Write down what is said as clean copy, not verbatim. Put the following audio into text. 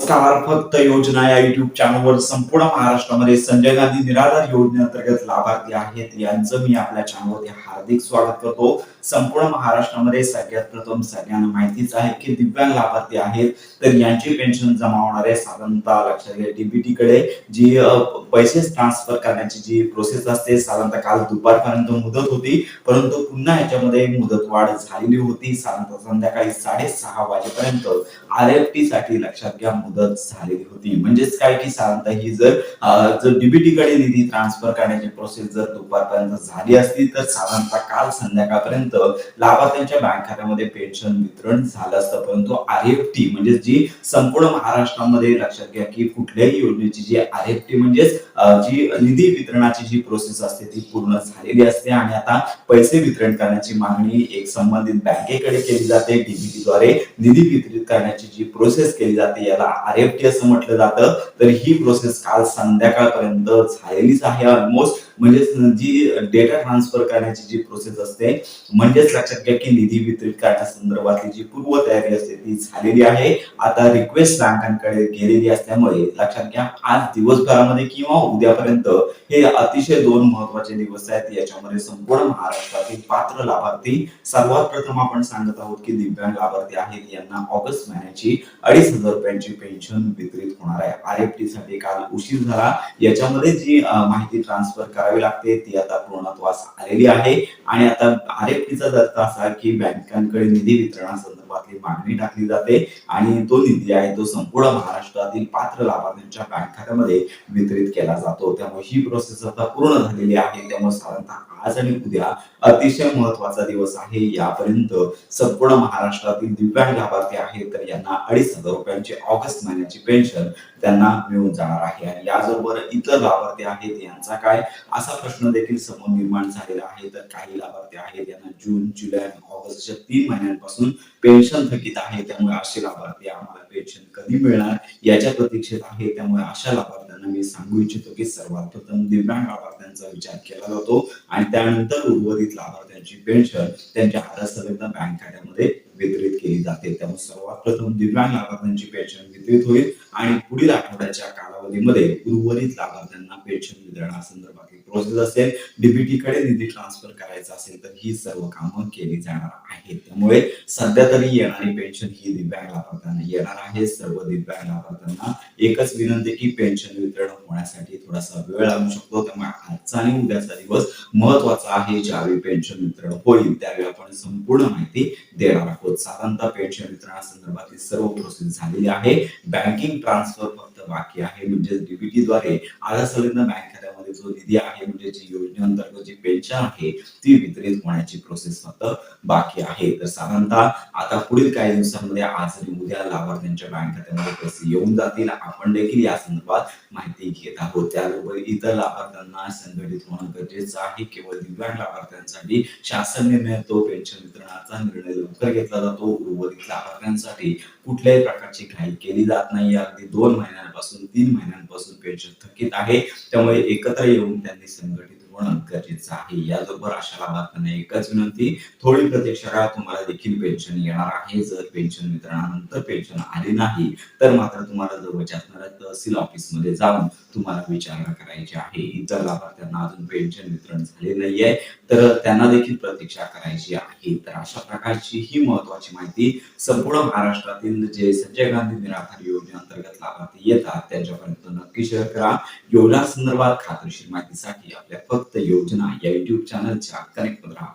नमस्कार. फक्त योजना या युट्यूब चॅनलवर संपूर्ण महाराष्ट्रामध्ये संजय गांधी निराधार योजनेअंतर्गत लाभार्थी आहेत यांचं मी आपल्या चॅनलवरती हार्दिक स्वागत करतो. संपूर्ण महाराष्ट्रामध्ये सगळ्यात प्रथम सगळ्यांना माहितीच आहे की दिव्यांग लाभार्थी आहेत, तर यांची पेन्शन जमा होणार आहे. साधारणतः लक्षात घ्या, डीबीटी कडे जी पैसे ट्रान्सफर करण्याची जी प्रोसेस असते, साधारणतः काल दुपारपर्यंत मुदत होती, परंतु पुन्हा याच्यामध्ये मुदतवाढ झालेली होती. साधारणतः संध्याकाळी 6:30 वाजेपर्यंत आरएफटी साठी लक्षात घ्या मुदत झालेली होती. म्हणजेच काय की साधारणतः ही जर डीबीटी कडे निधी ट्रान्सफर करण्याची प्रोसेस जर दुपारपर्यंत झाली असती, तर साधारणतः काल संध्याकाळपर्यंत लाभार्थ्यांच्या बँक खात्यामध्ये पेन्शन वितरण झालं असतं. परंतु आरएफटी म्हणजे जी संपूर्ण महाराष्ट्रामध्ये लक्षात घ्या की कुठल्याही योजनेची जी आरएफटी म्हणजेच जी निधी वितरणाची जी प्रोसेस असते ती पूर्ण झालेली असते आणि आता पैसे वितरण करण्याची मागणी एक संबंधित बँकेकडे केली जाते. डीबीटी द्वारे निधी वितरित करण्याची जी प्रोसेस केली जाते याला आरएफटी असं म्हटलं जातं. तर ही प्रोसेस काल संध्याकाळपर्यंत झालेलीच आहे ऑलमोस्ट. म्हणजे जी डेटा ट्रान्सफर करण्याची जी प्रोसेस असते, म्हणजेच लक्षात घ्या की निधी वितरित करण्यासंदर्भातली जी पूर्वतयारी असते ती झालेली आहे. आता रिक्वेस्ट बँकांकडे गेलेली असल्यामुळे लक्षात घ्या आज दिवसभरामध्ये किंवा उद्यापर्यंत हे अतिशय 2 महत्वाचे दिवस आहेत. याच्यामध्ये संपूर्ण महाराष्ट्रातील पात्र लाभार्थी सर्वात प्रथम आपण सांगत आहोत की दिव्यांग लाभार्थी आहेत यांना ऑगस्ट महिन्याची 2,500 रुपयांची पेन्शन वितरित होणार आहे. आरएफटी साठी काल उशीर झाला. याच्यामध्ये जी माहिती ट्रान्सफर करावी लागते ती आता पूर्णत्वास आलेली आहे आणि आता आरएफटीचा दर्जा असा की बँकांकडे निधी वितरणासंदर्भातली मागणी टाकली जाते आणि तो निधी आहे तो संपूर्ण महाराष्ट्रातील पात्र लाभार्थ्यांच्या बँक खात्यामध्ये वितरित केला जातो. त्यामुळे ही प्रोसेस आता पूर्ण झालेली आहे. त्यामुळे साधारणतः आज आणि उद्या अतिशय महत्वाचा दिवस आहे. यापर्यंत संपूर्ण महाराष्ट्रातील दिव्यांग लाभार्थी आहेत तर यांना 2,500 रुपयांची ऑगस्ट महिन्याची पेन्शन त्यांना मिळून जाणार आहे. आणि याचबरोबर इतर लाभार्थी आहेत यांचा काय असा प्रश्न देखील समोर निर्माण झालेला आहे. तर काही लाभार्थी आहेत यांना जून, जुलै आणि ऑगस्टच्या 3 महिन्यांपासून पेन्शन थकीत आहे. त्यामुळे असे लाभार्थी आम्हाला पेन्शन कधी मिळणार याच्या प्रतीक्षेत आहे. त्यामुळे अशा लाभार्थ्यांना मी सांगू इच्छितो की सर्वात प्रथम दिव्यांग लाभार्थ्यांचा विचार केला जातो आणि त्यानंतर उर्वरित लाभार्थ्यांची पेन्शन त्यांच्या आधारसंलग्न बँक खात्यामध्ये वितरित केली जाते. त्यामुळे सर्वात प्रथम दिव्यांग लाभार्थ्यांची पेन्शन वितरित होईल आणि पुढील आठवड्याच्या कालावधीमध्ये उर्वरित लाभार्थ्यांना पेन्शन वितरणासंदर्भातली प्रोसेस असेल, डीबीटी कडे निधी ट्रान्सफर करायचा असेल तर ही सर्व कामं केली जाणार आहेत. त्यामुळे सध्या तरी येणारी पेन्शन ही दिव्यांग लाभार्थ्यांना येणार आहे. सर्व दिव्यांग लाभार्थ्यांना एकच विनंती की पेन्शन वितरण होण्यासाठी थोडासा वेळ लागू शकतो. त्यामुळे आजचा आणि उद्याचा दिवस महत्वाचा आहे. ज्यावेळी पेन्शन वितरण होईल त्यावेळी आपण संपूर्ण माहिती देणार आहोत. साधारणतः पेन्शन वितरणासंदर्भातली सर्व प्रोसेस झालेली आहे. बँकिंग ट्रान्सफर फक्त बाकी आहे. म्हणजे डीबीटी द्वारे आधारसंलग्न बँक खात्यामध्ये जो निधी आहे म्हणजे जी योजनेअंतर्गत जी पेन्शन आहे ती वितरित होण्याची प्रोसेस फक्त बाकी आहे. तर साधारणतः आता पुढील काही दिवसांमध्ये आज आणि उद्या लाभार्थ्यांच्या बँक खात्यामध्ये पैसे येऊन जातील. आपण देखील या संदर्भात माहिती घेत आहोत. त्याबरोबर इतर लाभार्थ्यांना संघटित होणं गरजेचं आहे. केवळ दिव्यांग लाभार्थ्यांसाठी शासन निर्णय तो पेन्शन वितरणाचा निर्णय लवकर घेतला जातो. उर्वरित लाभार्थ्यांसाठी कुठल्याही प्रकारची घाई केली जात नाही. अगदी 2 महिन्यांपासून 3 महिन्यांपासून पेन्शन थकीत आहे. त्यामुळे एकत्र येऊन त्यांनी संघटित होणं गरजेचं आहे. याचबरोबर अशा लाभार्थ्यांना एकच विनंती, थोडी प्रतीक्षा करा, तुम्हाला देखील पेन्शन येणार आहे. जर पेन्शन वितरणानंतर पेन्शन आली नाही तर मात्र तुम्हाला जवळच्या असणाऱ्या तहसील ऑफिसमध्ये जाऊन तुम्हाला विचारणा करायची आहे. इतर लाभार्थ्यांना अजून पेन्शन वितरण झाले नाहीये तर त्यांना देखील प्रतीक्षा करायची आहे. तर अशा प्रकारची ही महत्वाची माहिती संपूर्ण महाराष्ट्रातील जे संजय गांधी निराधार योजनेअंतर्गत लाभार्थी येतात त्यांच्यापर्यंत नक्की शेअर करा. योजना संदर्भात खात्रीशीर माहितीसाठी आपल्या फक्त योजना या युट्यूब चॅनलच्या कनेक्ट राहा.